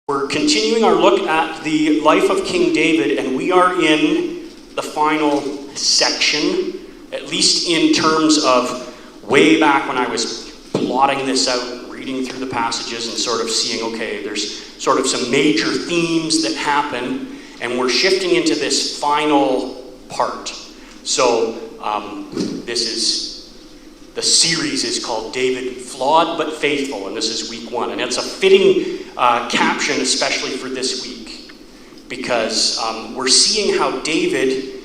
We're continuing our look at the life of King David, and we are in the final section, at least in terms of way back when I was plotting this out, reading through the passages and sort of seeing, okay, there's sort of some major themes that happen, and we're shifting into this final part. So the series is called David Flawed But Faithful, and this is week 1. And it's a fitting caption, especially for this week, because we're seeing how David,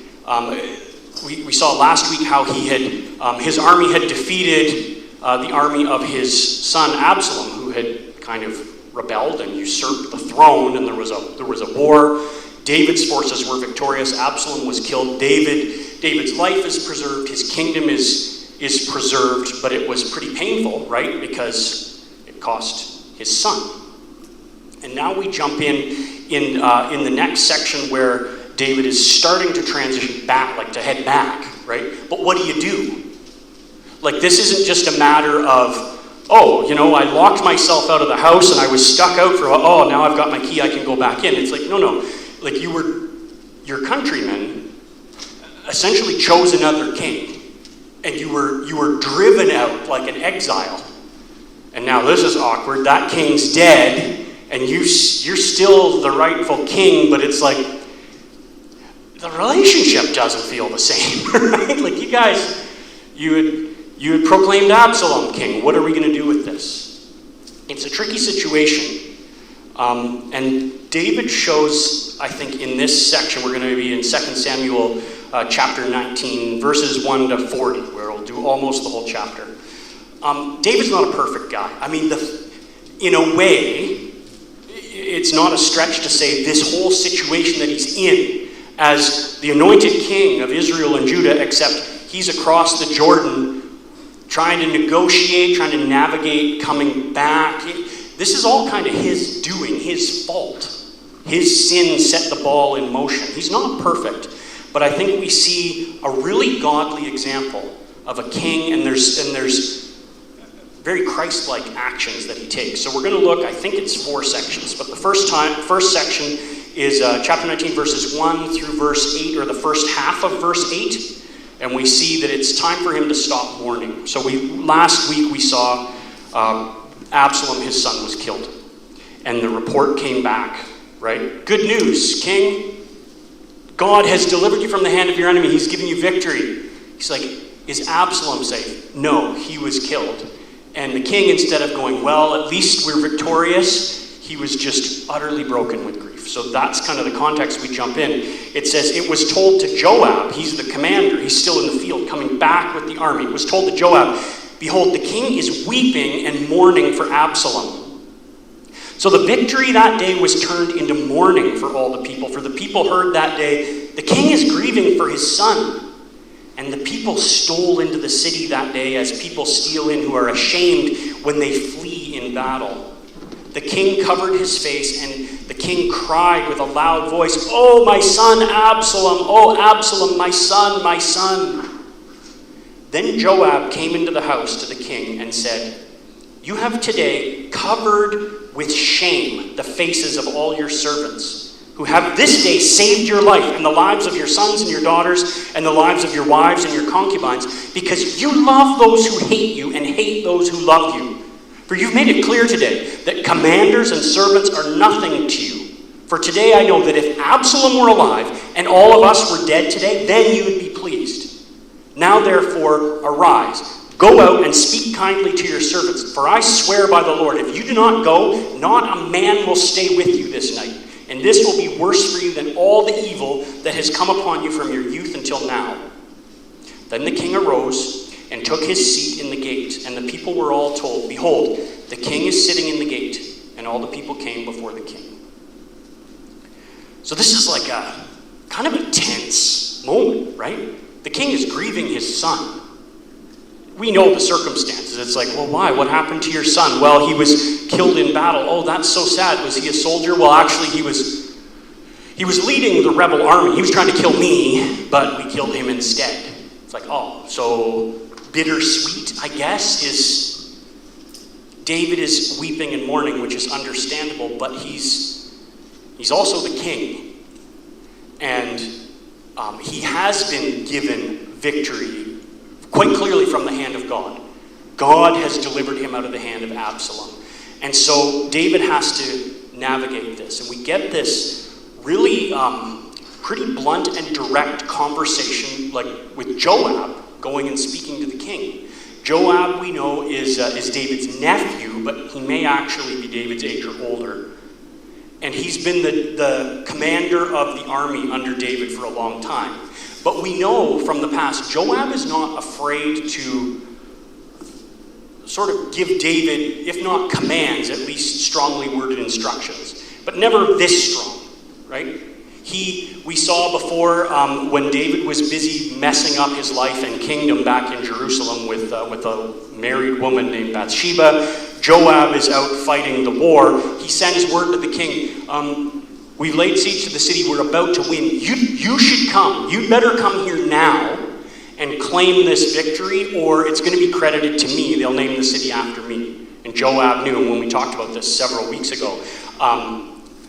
we saw last week how he had, his army had defeated the army of his son Absalom, who had kind of rebelled and usurped the throne, and there was a war. David's forces were victorious. Absalom was killed. David's life is preserved. His kingdom is preserved, but it was pretty painful, right? Because it cost his son. And now we jump in the next section where David is starting to transition back, like to head back, right? But what do? Like, this isn't just a matter of, I locked myself out of the house and I was stuck out for, now I've got my key, I can go back in. It's like, no. Like, your countrymen essentially chose another king. And you were driven out like an exile. And now this is awkward. That king's dead, and you're still the rightful king, but it's like the relationship doesn't feel the same, right? Like, you guys, you had proclaimed Absalom king. What are we going to do with this? It's a tricky situation. And David shows, I think, in this section, we're going to be in 2 Samuel chapter 19, verses 1 to 40, where we'll do almost the whole chapter. David's not a perfect guy. I mean, in a way, it's not a stretch to say this whole situation that he's in as the anointed king of Israel and Judah, except he's across the Jordan trying to negotiate, trying to navigate, coming back. This is all kind of his doing, his fault. His sin set the ball in motion. He's not perfect. But I think we see a really godly example of a king, and there's very Christ-like actions that he takes. So we're going to look, I think it's 4 sections, but the first section is chapter 19, verses 1 through verse 8, or the first half of verse 8, and we see that it's time for him to stop mourning. So last week we saw Absalom, his son, was killed, and the report came back, right? Good news, king. God has delivered you from the hand of your enemy. He's given you victory. He's like, is Absalom safe? No, he was killed. And the king, instead of going, well, at least we're victorious, he was just utterly broken with grief. So that's kind of the context we jump in. It says, it was told to Joab, he's the commander, he's still in the field, coming back with the army. It was told to Joab, behold, the king is weeping and mourning for Absalom. So the victory that day was turned into mourning for all the people. For the people heard that day, the king is grieving for his son. And the people stole into the city that day as people steal in who are ashamed when they flee in battle. The king covered his face, and the king cried with a loud voice, "Oh, my son Absalom! Oh, Absalom, my son, my son!" Then Joab came into the house to the king and said, "You have today covered with shame the faces of all your servants, who have this day saved your life and the lives of your sons and your daughters and the lives of your wives and your concubines, because you love those who hate you and hate those who love you. For you've made it clear today that commanders and servants are nothing to you. For today I know that if Absalom were alive and all of us were dead today, then you would be pleased. Now therefore arise, go out and speak kindly to your servants, for I swear by the Lord, if you do not go, not a man will stay with you this night. And this will be worse for you than all the evil that has come upon you from your youth until now." Then the king arose and took his seat in the gate, and the people were all told, "Behold, the king is sitting in the gate." And all the people came before the king. So this is like a kind of a tense moment, right? The king is grieving his son. We know the circumstances. It's like, well, why? What happened to your son? Well, he was killed in battle. Oh, that's so sad. Was he a soldier? Well, actually, he was leading the rebel army. He was trying to kill me, but we killed him instead. It's like, oh, so bittersweet, I guess, is David is weeping and mourning, which is understandable, but he's He's also the king. And he has been given victory quite clearly from the hand of God. God has delivered him out of the hand of Absalom. And so David has to navigate this. And we get this really pretty blunt and direct conversation, like with Joab going and speaking to the king. Joab, we know, is David's nephew, but he may actually be David's age or older. And he's been the commander of the army under David for a long time. But we know from the past, Joab is not afraid to sort of give David, if not commands, at least strongly worded instructions. But never this strong, right? We saw before when David was busy messing up his life and kingdom back in Jerusalem with a married woman named Bathsheba. Joab is out fighting the war. He sends word to the king, we've laid siege to the city, we're about to win. You should come. You'd better come here now and claim this victory, or it's going to be credited to me. They'll name the city after me. And Joab knew, and when we talked about this several weeks ago,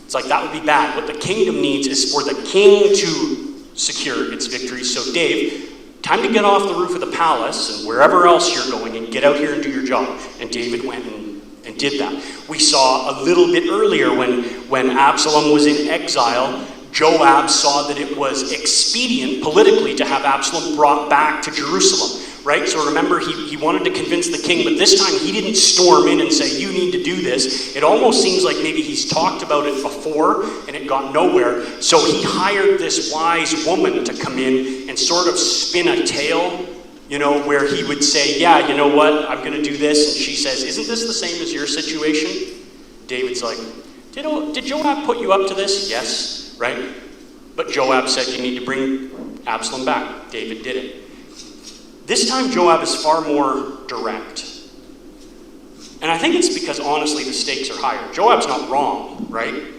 it's like that would be bad. What the kingdom needs is for the king to secure its victory. So Dave, time to get off the roof of the palace and wherever else you're going and get out here and do your job. And David went and did that. We saw a little bit earlier when Absalom was in exile, Joab saw that it was expedient politically to have Absalom brought back to Jerusalem, right? So remember, he wanted to convince the king, but this time he didn't storm in and say, you need to do this. It almost seems like maybe he's talked about it before and it got nowhere. So he hired this wise woman to come in and sort of spin a tale, where he would say, yeah, you know what, I'm going to do this. And she says, isn't this the same as your situation? David's like, did Joab put you up to this? Yes. Right? But Joab said you need to bring Absalom back. David did it. This time Joab is far more direct. And I think it's because honestly the stakes are higher. Joab's not wrong, right?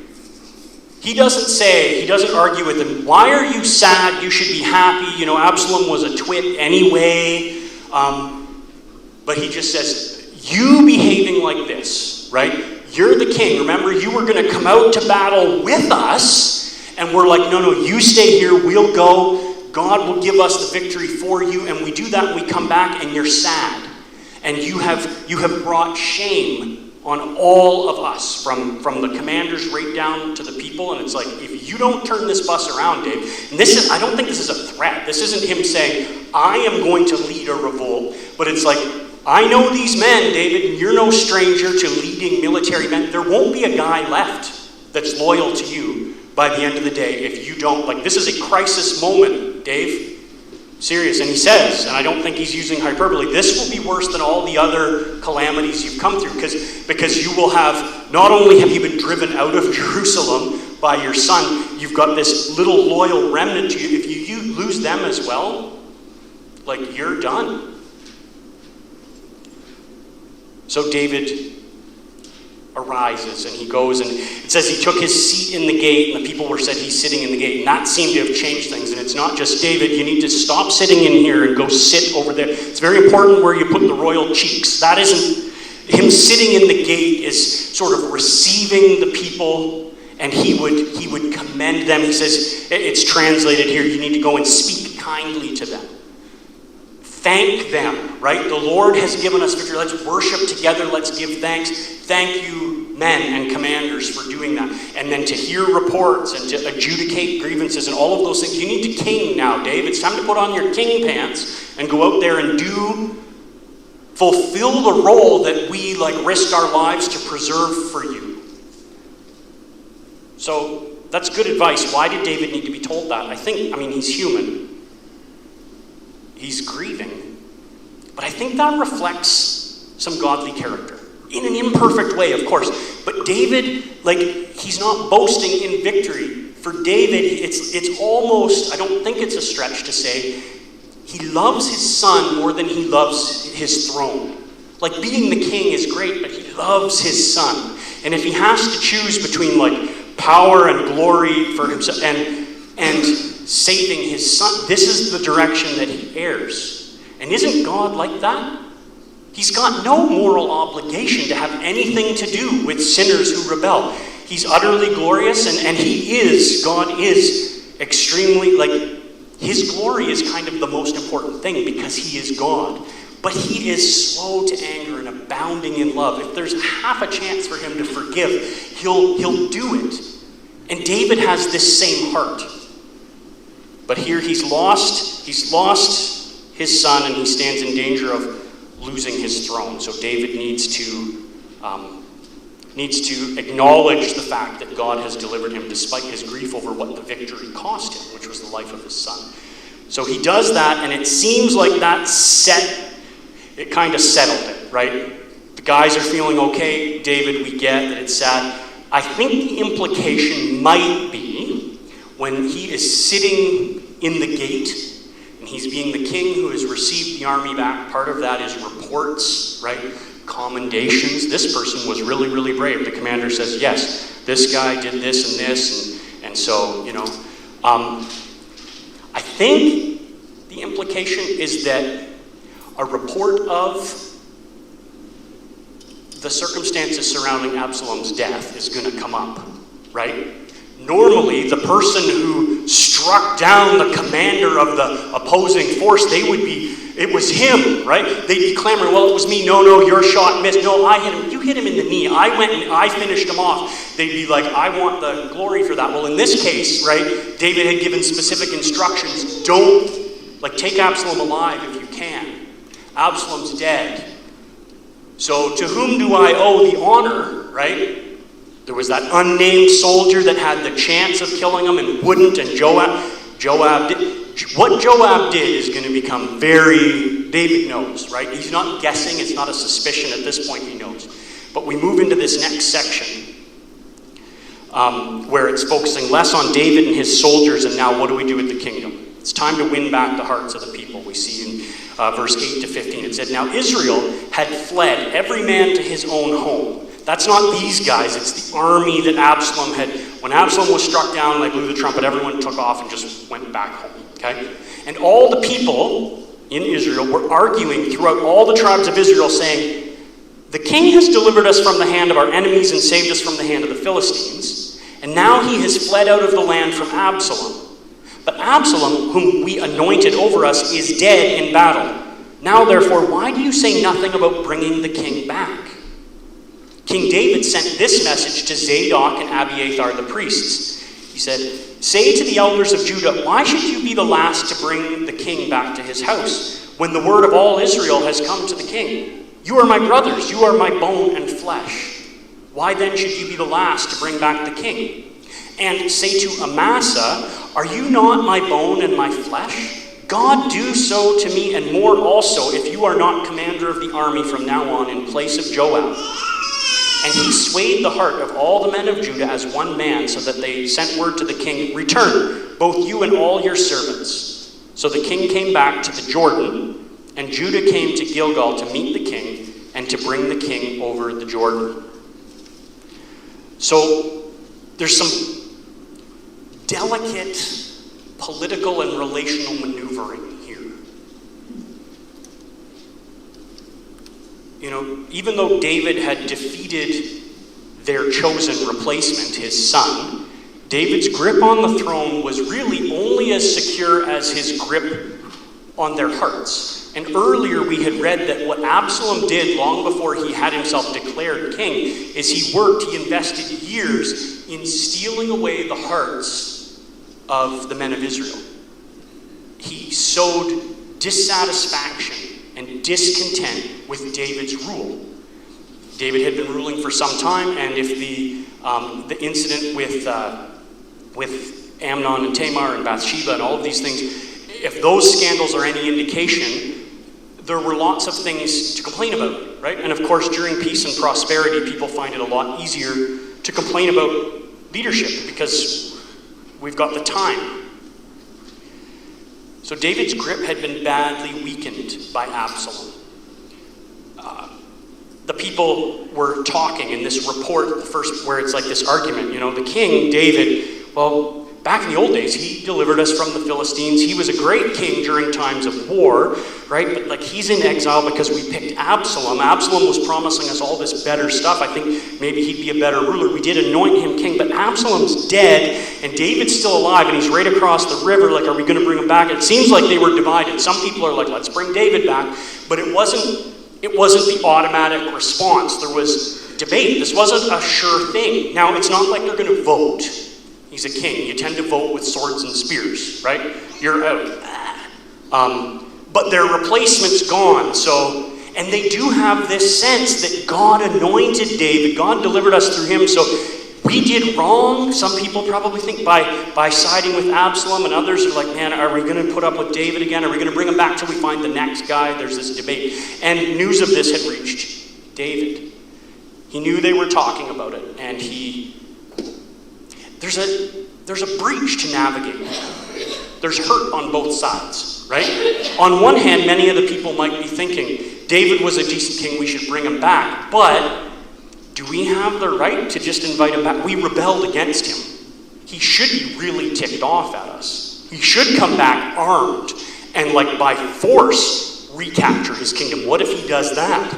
He doesn't argue with him, why are you sad? You should be happy. Absalom was a twit anyway. But he just says, you behaving like this, right? You're the king. Remember, you were going to come out to battle with us. And we're like, no, you stay here, we'll go. God will give us the victory for you. And we do that, and we come back, and you're sad. And you have brought shame on all of us, from the commanders right down to the people. And it's like, if you don't turn this bus around, Dave, and I don't think this is a threat. This isn't him saying, I am going to lead a revolt. But it's like, I know these men, David, and you're no stranger to leading military men. There won't be a guy left that's loyal to you by the end of the day if you don't. This is a crisis moment, Dave. Serious. And he says, and I don't think he's using hyperbole, this will be worse than all the other calamities you've come through, because you will have, not only have you been driven out of Jerusalem by your son, you've got this little loyal remnant to you. If you lose them as well, you're done. So David arises and he goes, and it says he took his seat in the gate, and the people said he's sitting in the gate, and that seemed to have changed things. And it's not just, David, you need to stop sitting in here and go sit over there. It's very important where you put the royal cheeks. That isn't, him sitting in the gate is sort of receiving the people, and he would commend them. He says, it's translated here, you need to go and speak kindly to them. Thank them, right? The Lord has given us victory. Let's worship together. Let's give thanks. Thank you, men and commanders, for doing that. And then to hear reports and to adjudicate grievances and all of those things. You need to king now, Dave. It's time to put on your king pants and go out there and fulfill the role that we risked our lives to preserve for you. So that's good advice. Why did David need to be told that? He's human. He's grieving. But I think that reflects some godly character. In an imperfect way, of course. But David, he's not boasting in victory. For David, it's almost, I don't think it's a stretch to say, he loves his son more than he loves his throne. Being the king is great, but he loves his son. And if he has to choose between power and glory for himself and saving his son, this is the direction that he heirs. And isn't God like that? He's got no moral obligation to have anything to do with sinners who rebel. He's utterly glorious, and God is extremely, his glory is kind of the most important thing because he is God. But he is slow to anger and abounding in love. If there's half a chance for him to forgive, he'll do it. And David has this same heart. But here he's lost his son, and he stands in danger of losing his throne. So David needs to acknowledge the fact that God has delivered him despite his grief over what the victory cost him, which was the life of his son. So he does that, and it seems like it kind of settled it, right? The guys are feeling okay. David, we get that it's sad. I think the implication might be when he is sitting in the gate, and he's being the king who has received the army back. Part of that is reports, right? Commendations. This person was really, really brave. The commander says, yes, this guy did this and this, and so, I think the implication is that a report of the circumstances surrounding Absalom's death is going to come up, right? Normally, the person who struck down the commander of the opposing force, it was him, right? They'd be clamoring, well, it was me. No, your shot missed. No, I hit him. You hit him in the knee. I went and I finished him off. They'd be like, I want the glory for that. Well, in this case, right, David had given specific instructions. Take Absalom alive if you can. Absalom's dead. So to whom do I owe the honor, right? There was that unnamed soldier that had the chance of killing him and wouldn't, and Joab did. What Joab did is going to become David knows, right? He's not guessing, it's not a suspicion at this point, he knows. But we move into this next section where it's focusing less on David and his soldiers, and now what do we do with the kingdom? It's time to win back the hearts of the people. We see in verse 8 to 15, it said, now Israel had fled, every man to his own home. That's not these guys, it's the army that Absalom had. When Absalom was struck down, they blew the trumpet, everyone took off and just went back home, okay? And all the people in Israel were arguing throughout all the tribes of Israel, saying, the king has delivered us from the hand of our enemies and saved us from the hand of the Philistines, and now he has fled out of the land from Absalom. But Absalom, whom we anointed over us, is dead in battle. Now, therefore, why do you say nothing about bringing the king back? King David sent this message to Zadok and Abiathar the priests. He said, say to the elders of Judah, why should you be the last to bring the king back to his house, when the word of all Israel has come to the king? You are my brothers, you are my bone and flesh. Why then should you be the last to bring back the king? And say to Amasa, are you not my bone and my flesh? God do so to me and more also, if you are not commander of the army from now on in place of Joab. And he swayed the heart of all the men of Judah as one man, so that they sent word to the king, return, both you and all your servants. So the king came back to the Jordan, and Judah came to Gilgal to meet the king and to bring the king over the Jordan. So there's some delicate political and relational maneuvering here. Even though David had defeated their chosen replacement, his son, David's grip on the throne was really only as secure as his grip on their hearts. And earlier we had read that what Absalom did long before he had himself declared king is he invested years in stealing away the hearts of the men of Israel. He sowed dissatisfaction and discontent with David's rule. David had been ruling for some time, and if the incident with Amnon and Tamar and Bathsheba and all of these things, if those scandals are any indication, there were lots of things to complain about, right? And of course, during peace and prosperity, people find it a lot easier to complain about leadership because we've got the time. So David's grip had been badly weakened by Absalom. The people were talking in this report, the first where it's like this argument, the king, David, well, back in the old days, he delivered us from the Philistines. He was a great king during times of war, right? But like he's in exile because we picked Absalom. Absalom was promising us all this better stuff. I think maybe he'd be a better ruler. We did anoint him king, but Absalom's dead and David's still alive and he's right across the river. Like, are we going to bring him back? It seems like they were divided. Some people are like, let's bring David back. But it wasn't the automatic response. There was debate. This wasn't a sure thing. Now, it's not like they're going to vote. He's a king. You tend to vote with swords and spears, right? You're out. But their replacement's gone. So, and they do have this sense that God anointed David. God delivered us through him. So we did wrong. Some people probably think by siding with Absalom, and others are like, man, are we going to put up with David again? Are we going to bring him back till we find the next guy? There's this debate. And news of this had reached David. He knew they were talking about it, and there's a breach to navigate. There's hurt on both sides, right? On one hand, many of the people might be thinking, David was a decent king, we should bring him back. But do we have the right to just invite him back? We rebelled against him. He should be really ticked off at us. He should come back armed and like by force recapture his kingdom. What if he does that?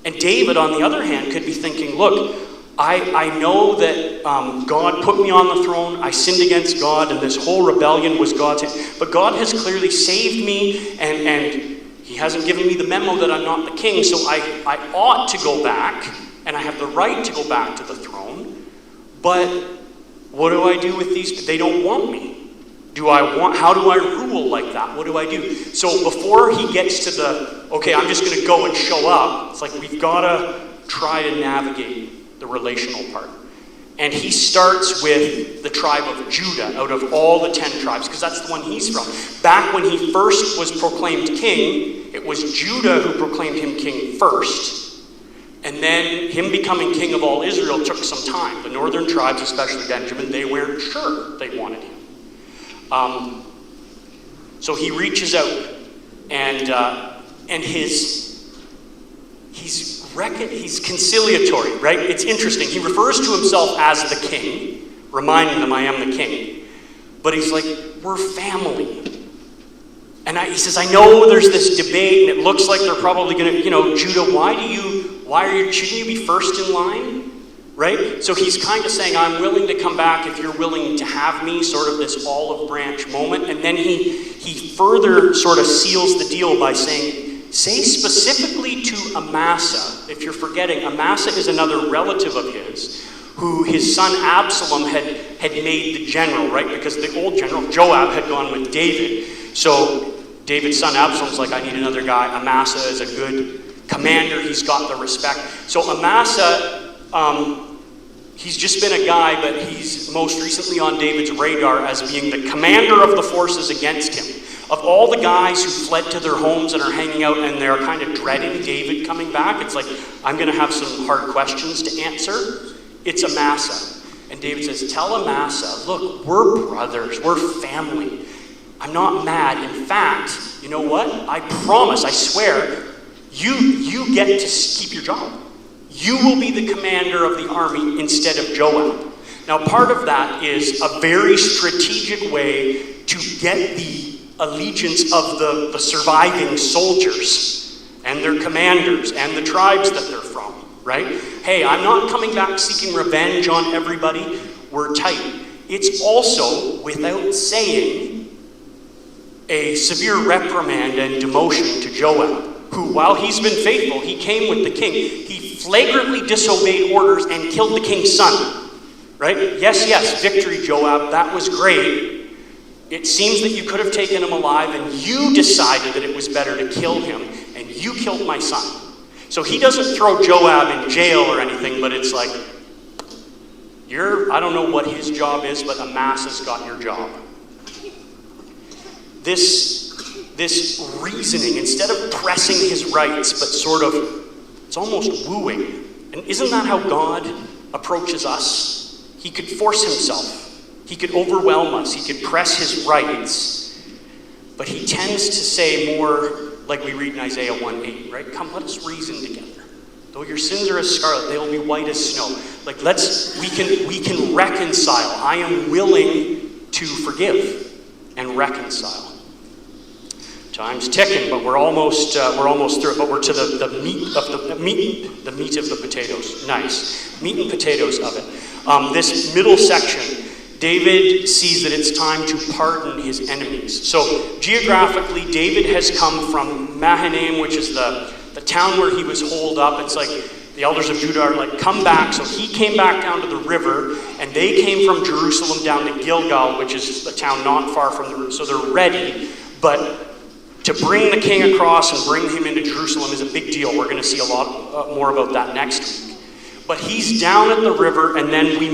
And David, on the other hand, could be thinking, look, I know that God put me on the throne. I sinned against God, and this whole rebellion was God's hand. But God has clearly saved me, and he hasn't given me the memo that I'm not the king, so I ought to go back, and I have the right to go back to the throne. But what do I do with these? They don't want me. How do I rule like that? What do I do? So before he gets to okay, I'm just going to go and show up, it's like we've got to try to navigate the relational part. And he starts with the tribe of Judah out of all the 10 tribes, because that's the one he's from. Back when he first was proclaimed king, it was Judah who proclaimed him king first. And then him becoming king of all Israel took some time. The northern tribes, especially Benjamin, they weren't sure they wanted him. So he reaches out, and he's conciliatory, right? It's interesting. He refers to himself as the king, reminding them, I am the king. But he's like, we're family. And he says, I know there's this debate, and it looks like they're probably going to, Judah, shouldn't you be first in line? Right? So he's kind of saying, I'm willing to come back if you're willing to have me, sort of this olive branch moment. And then he further sort of seals the deal by saying, say specifically to Amasa, if you're forgetting, Amasa is another relative of his, who his son Absalom had made the general, right? Because the old general, Joab, had gone with David. So David's son Absalom's like, I need another guy. Amasa is a good commander. He's got the respect. So Amasa, he's just been a guy, but he's most recently on David's radar as being the commander of the forces against him. Of all the guys who fled to their homes and are hanging out and they're kind of dreading David coming back, it's like, I'm going to have some hard questions to answer. It's Amasa. And David says, tell Amasa, look, we're brothers, we're family. I'm not mad. In fact, you know what? I promise, I swear, you get to keep your job. You will be the commander of the army instead of Joab. Now, part of that is a very strategic way to get the allegiance of the surviving soldiers and their commanders and the tribes that they're from, right? Hey, I'm not coming back seeking revenge on everybody. We're tight. It's also, without saying, a severe reprimand and demotion to Joab, who, while he's been faithful, he came with the king. He flagrantly disobeyed orders and killed the king's son, right? Yes, victory, Joab, that was great. It seems that you could have taken him alive and you decided that it was better to kill him, and you killed my son. So he doesn't throw Joab in jail or anything, but it's like, I don't know what his job is, but Amasa's got your job. This reasoning, instead of pressing his rights, but sort of, it's almost wooing. And isn't that how God approaches us? He could force himself. He could overwhelm us. He could press his rights. But he tends to say more like we read in Isaiah 1:8, right? Come, let us reason together. Though your sins are as scarlet, they will be white as snow. Like, we can reconcile. I am willing to forgive and reconcile. Time's ticking, but we're almost through it. But we're to the meat of the potatoes. Nice, meat and potatoes of it. This middle section, David sees that it's time to pardon his enemies. So geographically, David has come from Mahanaim, which is the town where he was holed up. It's like the elders of Judah are like, come back. So he came back down to the river, and they came from Jerusalem down to Gilgal, which is a town not far from the river. So they're ready, but to bring the king across and bring him into Jerusalem is a big deal. We're going to see a lot more about that next week. But he's down at the river, and then we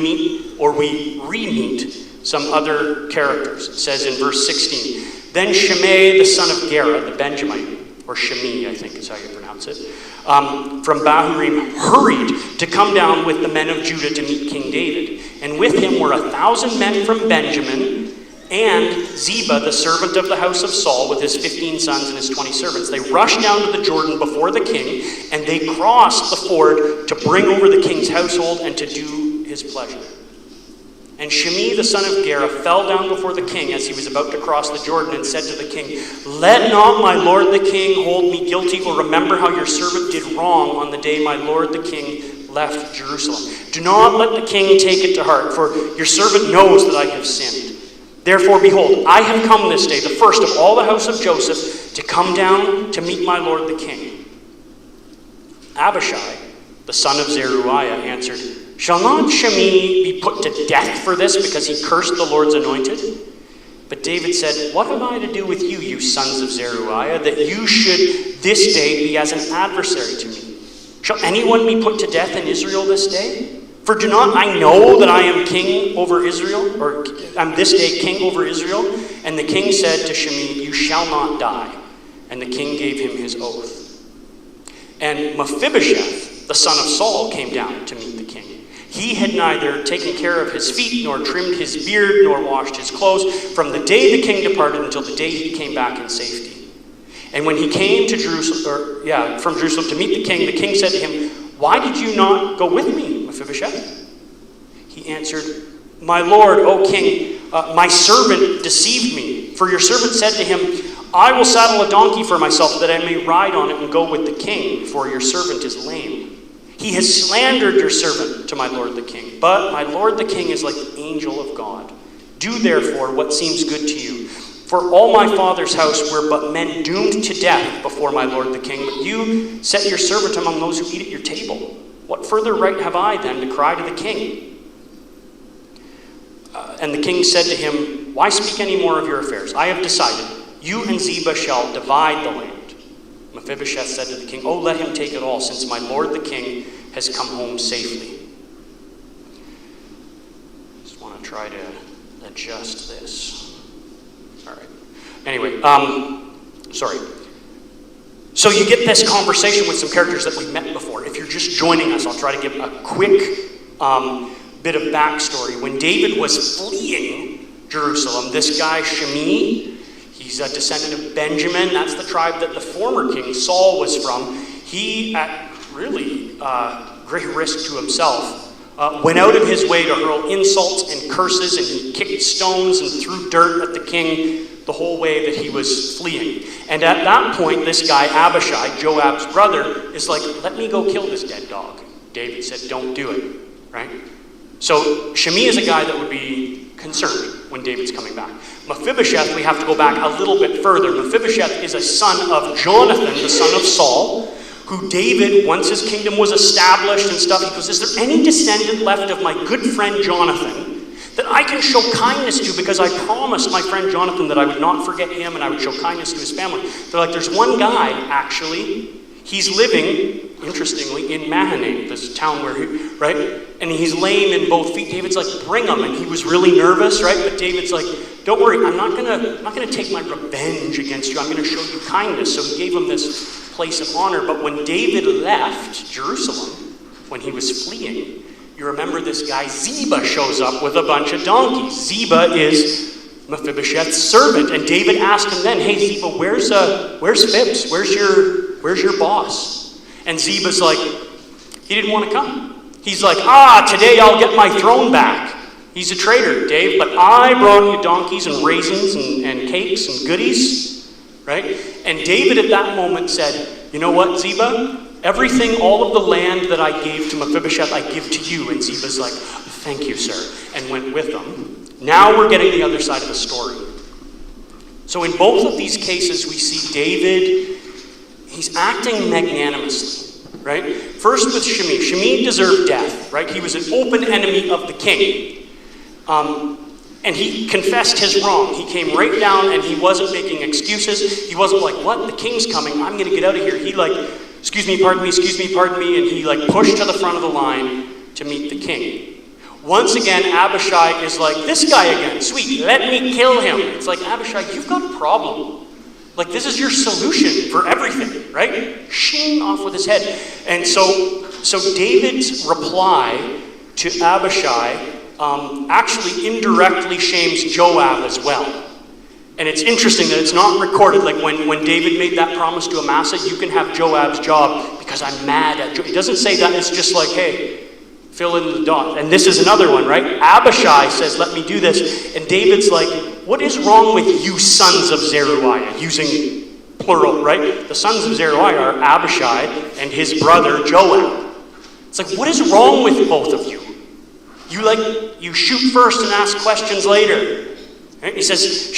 re-meet some other characters. It says in verse 16, then Shimei, the son of Gera, the Benjamite, or Shimei, I think is how you pronounce it, from Bahurim, hurried to come down with the men of Judah to meet King David. And with him were 1,000 men from Benjamin, and Ziba, the servant of the house of Saul, with his 15 sons and his 20 servants. They rushed down to the Jordan before the king, and they crossed the ford to bring over the king's household and to do his pleasure. And Shimei, the son of Gera, fell down before the king as he was about to cross the Jordan and said to the king, let not my lord the king hold me guilty, or remember how your servant did wrong on the day my lord the king left Jerusalem. Do not let the king take it to heart, for your servant knows that I have sinned. Therefore, behold, I have come this day, the first of all the house of Joseph, to come down to meet my lord the king. Abishai, the son of Zeruiah, answered, shall not Shimei be put to death for this, because he cursed the Lord's anointed? But David said, what have I to do with you, you sons of Zeruiah, that you should this day be as an adversary to me? Shall anyone be put to death in Israel this day? For do not I know that I am king over Israel, or am this day king over Israel? And the king said to Shimei, you shall not die. And the king gave him his oath. And Mephibosheth, the son of Saul, came down to meet the king. He had neither taken care of his feet, nor trimmed his beard, nor washed his clothes, from the day the king departed until the day he came back in safety. And when he came to Jerusalem, from Jerusalem to meet the king said to him, why did you not go with me, Mephibosheth? He answered, my lord, O king, my servant deceived me. For your servant said to him, I will saddle a donkey for myself, that I may ride on it and go with the king, for your servant is lame. He has slandered your servant to my lord the king. But my lord the king is like the angel of God. Do therefore what seems good to you. For all my father's house were but men doomed to death before my lord the king. But you set your servant among those who eat at your table. What further right have I then to cry to the king? And the king said to him, why speak any more of your affairs? I have decided. You and Ziba shall divide the land. Mephibosheth said to the king, oh, let him take it all, since my lord the king has come home safely. Just want to try to adjust this. All right. Anyway, sorry. So you get this conversation with some characters that we've met before. If you're just joining us, I'll try to give a quick bit of backstory. When David was fleeing Jerusalem, this guy Shimei, he's a descendant of Benjamin. That's the tribe that the former king Saul was from. He, at really great risk to himself, went out of his way to hurl insults and curses, and he kicked stones and threw dirt at the king the whole way that he was fleeing. And at that point, this guy Abishai, Joab's brother, is like, let me go kill this dead dog. David said, don't do it, right? So Shimei is a guy that would be concerned when David's coming back. Mephibosheth, we have to go back a little bit further. Mephibosheth is a son of Jonathan, the son of Saul, who David, once his kingdom was established and stuff, he goes, is there any descendant left of my good friend Jonathan that I can show kindness to, because I promised my friend Jonathan that I would not forget him and I would show kindness to his family? They're like, there's one guy, actually, he's living, interestingly, in Mahanaim, this town where he, right? And he's lame in both feet. David's like, bring him. And he was really nervous, right? But David's like, don't worry, I'm not gonna take my revenge against you. I'm gonna show you kindness. So he gave him this place of honor. But when David left Jerusalem, when he was fleeing, you remember this guy Ziba shows up with a bunch of donkeys. Ziba is Mephibosheth's servant, and David asked him then, hey Ziba, where's Fibs? Where's your boss? And Ziba's like, he didn't want to come. He's like, today I'll get my throne back. He's a traitor, Dave, but I brought you donkeys and raisins and cakes and goodies. right? And David at that moment said, you know what, Ziba? Everything, all of the land that I gave to Mephibosheth, I give to you. And Ziba's like, thank you, sir, and went with them. Now we're getting the other side of the story. So in both of these cases, we see David, he's acting magnanimously, right? First with Shimei. Shimei deserved death, right? He was an open enemy of the king. And he confessed his wrong. He came right down and he wasn't making excuses. He wasn't like, what? The king's coming. I'm going to get out of here. He like, excuse me, pardon me, and he like pushed to the front of the line to meet the king. Once again, Abishai is like, this guy again, sweet, let me kill him. It's like, Abishai, you've got a problem. Like, this is your solution for everything, right? Shing off with his head. And so David's reply to Abishai actually indirectly shames Joab as well. And it's interesting that it's not recorded. Like when David made that promise to Amasa, you can have Joab's job because I'm mad at Joab. It doesn't say that. It's just like, hey, fill in the dot. And this is another one, right? Abishai says, let me do this. And David's like, what is wrong with you sons of Zeruiah? Using plural, right? The sons of Zeruiah are Abishai and his brother Joab. It's like, what is wrong with both of you? You shoot first and ask questions later. Right? He says,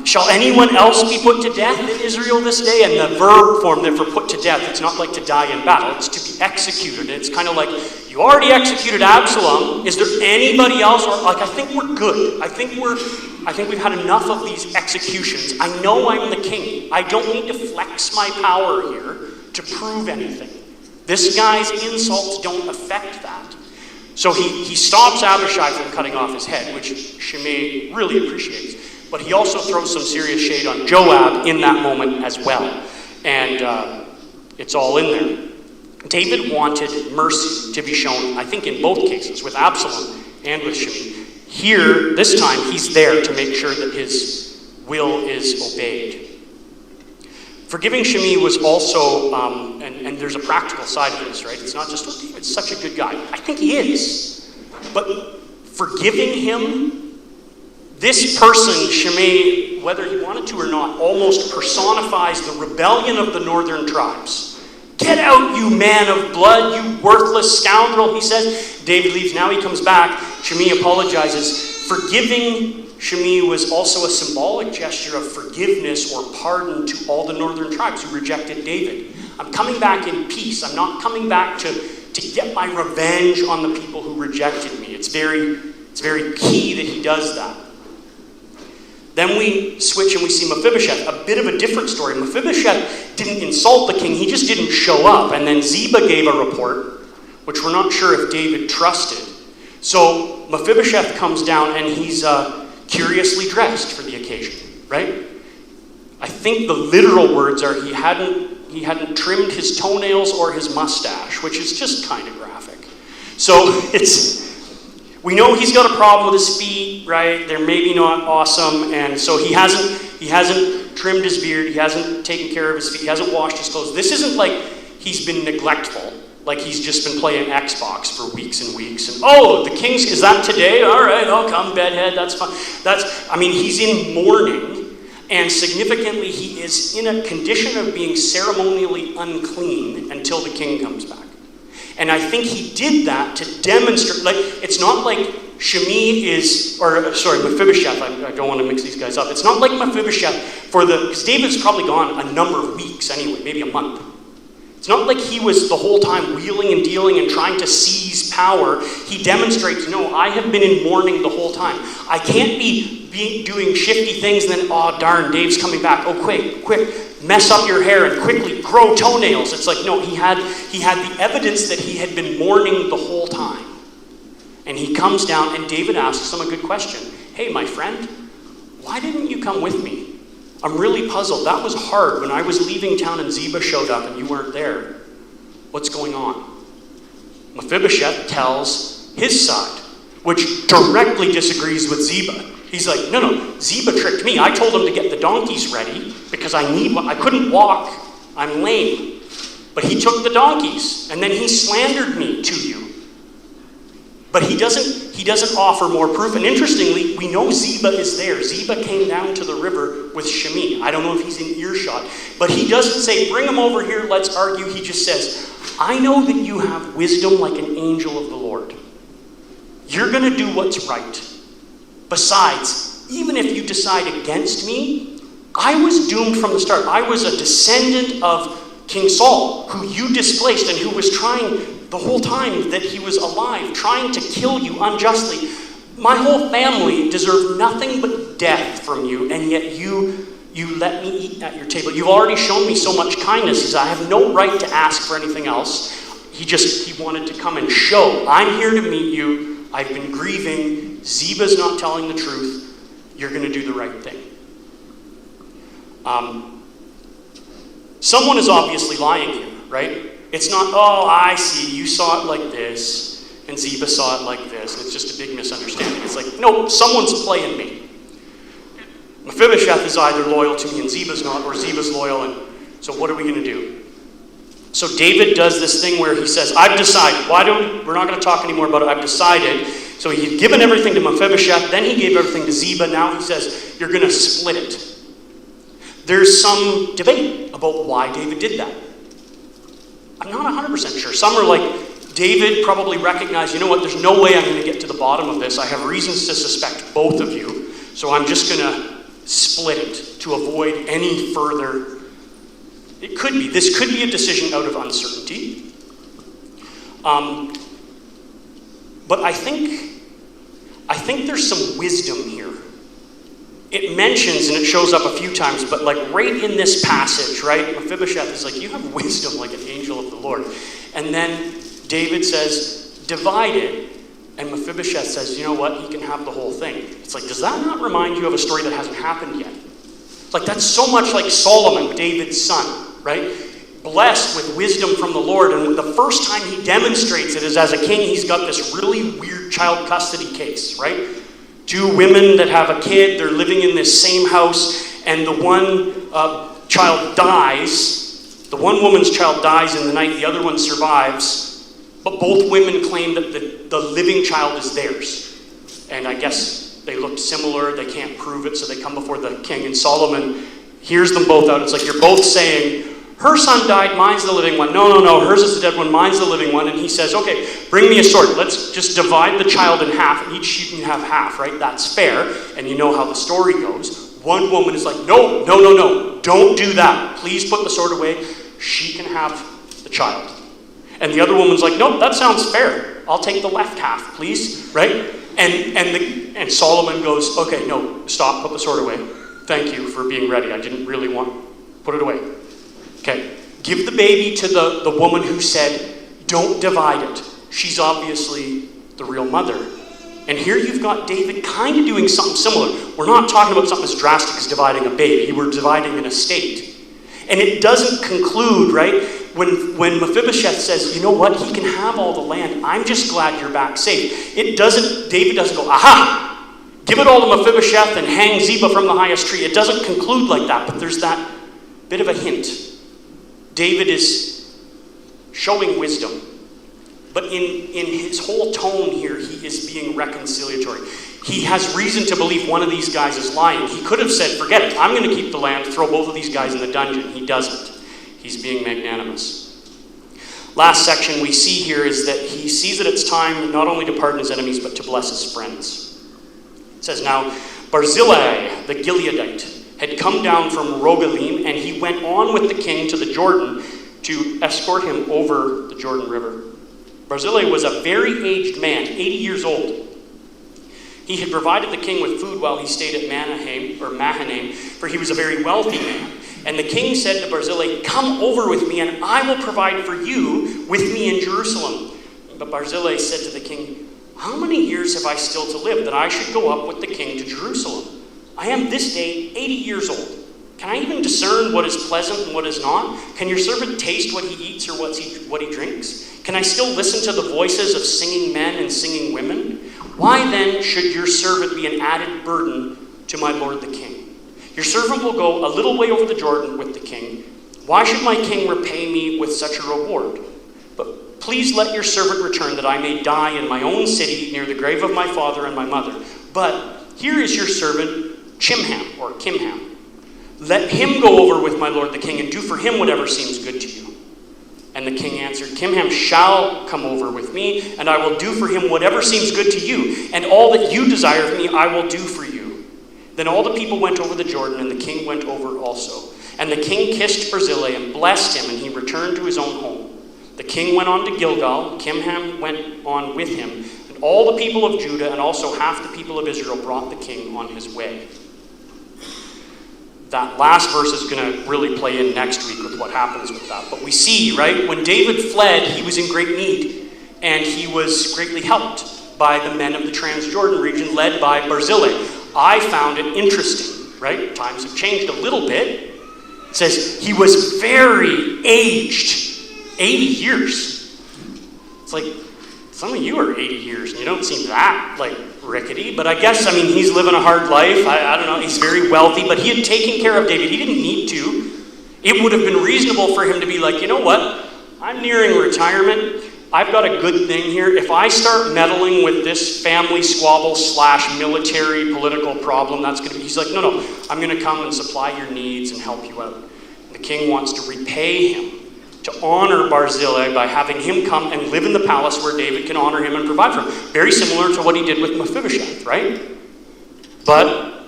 shall anyone else be put to death in Israel this day? And the verb form there for put to death, it's not like to die in battle, it's to be executed. And it's kind of like, you already executed Absalom. Is there anybody else? Or like, I think we're good. I think we've had enough of these executions. I know I'm the king. I don't need to flex my power here to prove anything. This guy's insults don't affect that. So he stops Abishai from cutting off his head, which Shimei really appreciates. But he also throws some serious shade on Joab in that moment as well. And it's all in there. David wanted mercy to be shown, I think, in both cases, with Absalom and with Shimei. Here, this time, he's there to make sure that his will is obeyed. Forgiving Shimei was also, and there's a practical side of this, right? It's not just, oh, David's such a good guy. I think he is. But forgiving him, this person, Shimei, whether he wanted to or not, almost personifies the rebellion of the northern tribes. Get out, you man of blood, you worthless scoundrel, he says. David leaves. Now he comes back. Shimei apologizes. Forgiving Shimei was also a symbolic gesture of forgiveness or pardon to all the northern tribes who rejected David. I'm coming back in peace. I'm not coming back to get my revenge on the people who rejected me. It's very key that he does that. Then we switch and we see Mephibosheth, a bit of a different story. Mephibosheth didn't insult the king, he just didn't show up. And then Ziba gave a report, which we're not sure if David trusted. So Mephibosheth comes down and he's curiously dressed for the occasion, right? I think the literal words are he hadn't trimmed his toenails or his mustache, which is just kind of graphic. So we know he's got a problem with his feet, right? They're maybe not awesome, and so he hasn't trimmed his beard, he hasn't taken care of his feet, he hasn't washed his clothes. This isn't like he's been neglectful, like he's just been playing Xbox for weeks and weeks. And oh, the king's, is that today? All right, I'll come, bedhead, that's fine. He's in mourning, and significantly, he is in a condition of being ceremonially unclean until the king comes back. And I think he did that to demonstrate, like, it's not like Mephibosheth, I don't want to mix these guys up. It's not like Mephibosheth because David's probably gone a number of weeks anyway, maybe a month. It's not like he was the whole time wheeling and dealing and trying to seize power. He demonstrates, no, I have been in mourning the whole time. I can't be doing shifty things and then, oh darn, Dave's coming back. Oh, quick, mess up your hair and quickly grow toenails. It's like, no, he had the evidence that he had been mourning the whole time. And he comes down and David asks him a good question. Hey, my friend, why didn't you come with me? I'm really puzzled. That was hard when I was leaving town and Ziba showed up and you weren't there. What's going on? Mephibosheth tells his side, which directly disagrees with Ziba. He's like, no, Ziba tricked me. I told him to get the donkeys ready because I couldn't walk. I'm lame. But he took the donkeys and then he slandered me to you. But he doesn't offer more proof. And interestingly, we know Ziba is there. Ziba came down to the river with Shimei. I don't know if he's in earshot. But he doesn't say, bring him over here, let's argue. He just says, I know that you have wisdom like an angel of the Lord. You're going to do what's right. Besides, even if you decide against me, I was doomed from the start. I was a descendant of King Saul, who you displaced and who was trying the whole time that he was alive, trying to kill you unjustly. My whole family deserved nothing but death from you, and yet you let me eat at your table. You've already shown me so much kindness. He says, I have no right to ask for anything else. He wanted to come and show, I'm here to meet you. I've been grieving. Ziba's not telling the truth. You're going to do the right thing. Someone is obviously lying here, right? It's not, oh, I see, you saw it like this, and Ziba saw it like this, and it's just a big misunderstanding. It's like, no, someone's playing me. Mephibosheth is either loyal to me and Ziba's not, or Ziba's loyal, and so what are we going to do? So David does this thing where he says, I've decided. We're not going to talk anymore about it. I've decided. So he had given everything to Mephibosheth, then he gave everything to Ziba. Now he says, you're going to split it. There's some debate about why David did that. I'm not 100% sure. Some are like, David probably recognized, you know what, there's no way I'm going to get to the bottom of this. I have reasons to suspect both of you, so I'm just going to split it to avoid any further. This could be a decision out of uncertainty. But I think there's some wisdom here. It mentions, and it shows up a few times, but like right in this passage, right? Mephibosheth is like, you have wisdom like an angel of the Lord. And then David says, divide it. And Mephibosheth says, you know what? He can have the whole thing. It's like, does that not remind you of a story that hasn't happened yet? Like, that's so much like Solomon, David's son, right? Blessed with wisdom from the Lord. And the first time he demonstrates it is as a king, he's got this really weird child custody case, right? Two women that have a kid, they're living in this same house, and the one child dies. The one woman's child dies in the night, the other one survives, but both women claim that the living child is theirs. And I guess they look similar, they can't prove it, so they come before the king, and Solomon hears them both out. It's like, you're both saying, her son died, mine's the living one. No, hers is the dead one, mine's the living one. And he says, okay, bring me a sword. Let's just divide the child in half. Each you can have half, right? That's fair. And you know how the story goes. One woman is like, no, don't do that. Please put the sword away. She can have the child. And the other woman's like, nope, that sounds fair. I'll take the left half, please, right? And Solomon goes, okay, no, stop, put the sword away. Thank you for being ready. I didn't really put it away. Okay, give the baby to the woman who said, don't divide it. She's obviously the real mother. And here you've got David kind of doing something similar. We're not talking about something as drastic as dividing a baby. We're dividing an estate. And it doesn't conclude, right? When Mephibosheth says, you know what, he can have all the land. I'm just glad you're back safe. David doesn't go, aha, give it all to Mephibosheth and hang Ziba from the highest tree. It doesn't conclude like that, but there's that bit of a hint. David is showing wisdom, but in his whole tone here, he is being reconciliatory. He has reason to believe one of these guys is lying. He could have said, forget it, I'm going to keep the land, throw both of these guys in the dungeon. He doesn't. He's being magnanimous. Last section we see here is that he sees that it's time not only to pardon his enemies, but to bless his friends. It says, now, Barzillai, the Gileadite, had come down from Rogelim, and he went on with the king to the Jordan to escort him over the Jordan River. Barzillai was a very aged man, 80 years old. He had provided the king with food while he stayed at Mahanaim, for he was a very wealthy man. And the king said to Barzillai, come over with me, and I will provide for you with me in Jerusalem. But Barzillai said to the king, how many years have I still to live that I should go up with the king to Jerusalem? I am this day 80 years old. Can I even discern what is pleasant and what is not? Can your servant taste what he eats or what he drinks? Can I still listen to the voices of singing men and singing women? Why then should your servant be an added burden to my lord the king? Your servant will go a little way over the Jordan with the king. Why should my king repay me with such a reward? But Please let your servant return that I may die in my own city near the grave of my father and my mother. But here is your servant Chimham, or Kimham. Let him go over with my lord the king and do for him whatever seems good to you. And the king answered, Kimham shall come over with me, and I will do for him whatever seems good to you, and all that you desire of me I will do for you. Then all the people went over the Jordan, and the king went over also. And the king kissed Barzillai and blessed him, and he returned to his own home. The king went on to Gilgal, Kimham went on with him, and all the people of Judah and also half the people of Israel brought the king on his way. That last verse is going to really play in next week with what happens with that. But we see, right, when David fled, he was in great need, and he was greatly helped by the men of the Transjordan region led by Barzillai. I found it interesting, right? Times have changed a little bit. It says he was very aged, 80 years. It's like, some of you are 80 years, and you don't seem that, rickety, but I guess, he's living a hard life. I don't know, he's very wealthy, but he had taken care of David. He didn't need to. It would have been reasonable for him to be like, you know what? I'm nearing retirement. I've got a good thing here. If I start meddling with this family squabble / military political problem, that's going to be, he's like, no, I'm going to come and supply your needs and help you out. And the king wants to repay him, to honor Barzillai by having him come and live in the palace where David can honor him and provide for him. Very similar to what he did with Mephibosheth, right? But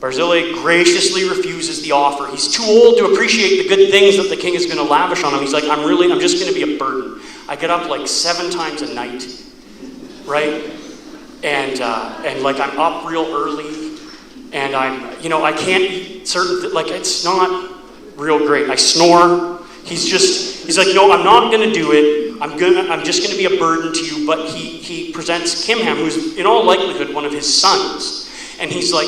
Barzillai graciously refuses the offer. He's too old to appreciate the good things that the king is going to lavish on him. He's like, I'm just going to be a burden. I get up 7 times a night, right? And I'm up real early, and I can't eat certain it's not real great. I snore. He's like, no, I'm not going to do it. I'm just going to be a burden to you. But he presents Kimham, who's in all likelihood one of his sons. And he's like,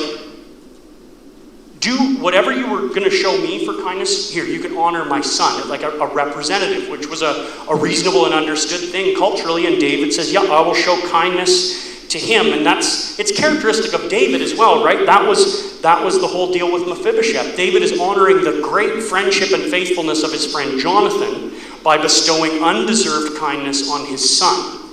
do whatever you were going to show me for kindness. Here, you can honor my son, like a representative, which was a reasonable and understood thing culturally. And David says, yeah, I will show kindness to him. And it's characteristic of David as well, right? That was the whole deal with Mephibosheth. David is honoring the great friendship and faithfulness of his friend Jonathan by bestowing undeserved kindness on his son.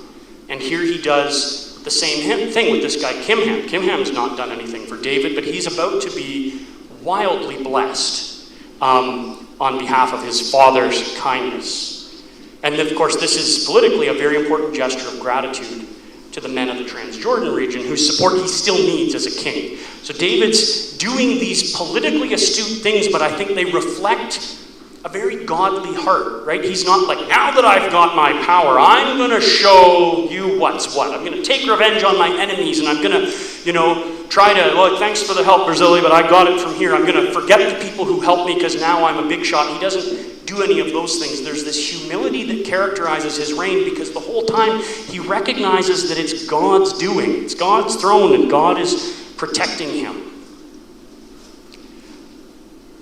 And here he does the same thing with this guy Kimham. Kimham's not done anything for David, but he's about to be wildly blessed on behalf of his father's kindness. And of course, this is politically a very important gesture of gratitude to the men of the Transjordan region whose support he still needs as a king. So David's doing these politically astute things, but I think they reflect a very godly heart, right? He's not like, now that I've got my power, I'm going to show you what's what. I'm going to take revenge on my enemies, and I'm going to, try to, well, thanks for the help, Barzillai, but I got it from here. I'm going to forget the people who helped me because now I'm a big shot. He doesn't do any of those things. There's this humility that characterizes his reign because the whole time he recognizes that it's God's doing. It's God's throne, and God is protecting him.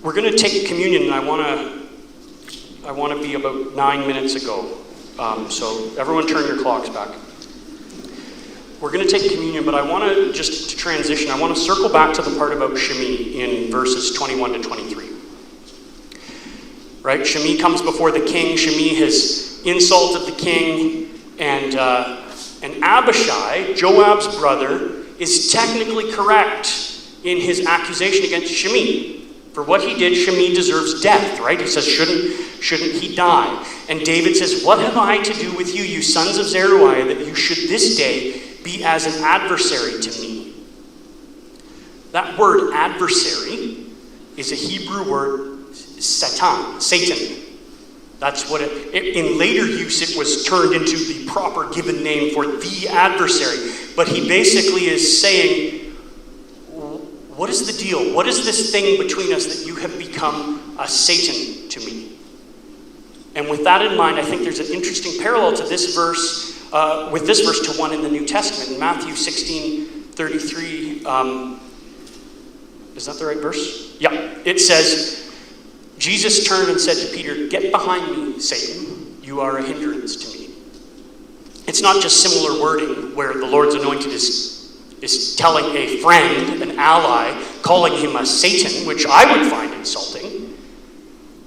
We're going to take communion, and I want to be about 9 minutes ago. So everyone turn your clocks back. We're going to take communion, but I want to, just to transition, I want to circle back to the part about Shimei in verses 21 to 23. Right? Shimei comes before the king. Shimei has insulted the king, and Abishai, Joab's brother, is technically correct in his accusation against Shimei. For what he did, Shimei deserves death, right? He says, shouldn't he die? And David says, what have I to do with you, you sons of Zeruiah, that you should this day be as an adversary to me? That word adversary is a Hebrew word, Satan. That's what in later use it was turned into the proper given name for the adversary. But he basically is saying, what is the deal? What is this thing between us that you have become a Satan to me? And with that in mind, I think there's an interesting parallel to this verse, with this verse to one in the New Testament. In Matthew 16:33, is that the right verse? Yeah. It says, Jesus turned and said to Peter, "Get behind me, Satan. You are a hindrance to me." It's not just similar wording where the Lord's anointed is telling a friend, an ally, calling him a Satan, which I would find insulting.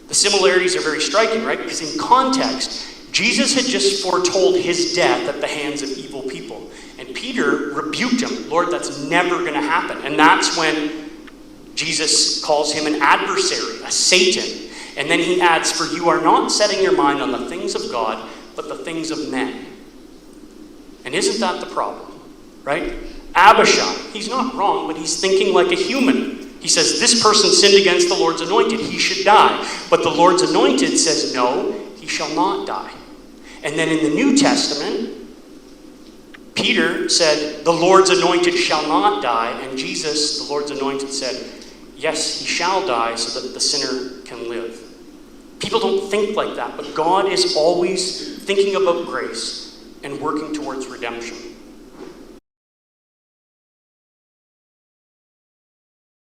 The similarities are very striking, right? Because in context, Jesus had just foretold his death at the hands of evil people. And Peter rebuked him. Lord, that's never going to happen. And that's when Jesus calls him an adversary, a Satan. And then he adds, for you are not setting your mind on the things of God, but the things of men. And isn't that the problem? Right? Abishai, he's not wrong, but he's thinking like a human. He says, this person sinned against the Lord's anointed. He should die. But the Lord's anointed says, no, he shall not die. And then in the New Testament, Peter said, the Lord's anointed shall not die. And Jesus, the Lord's anointed, said, yes, he shall die so that the sinner can live. People don't think like that, but God is always thinking about grace and working towards redemption.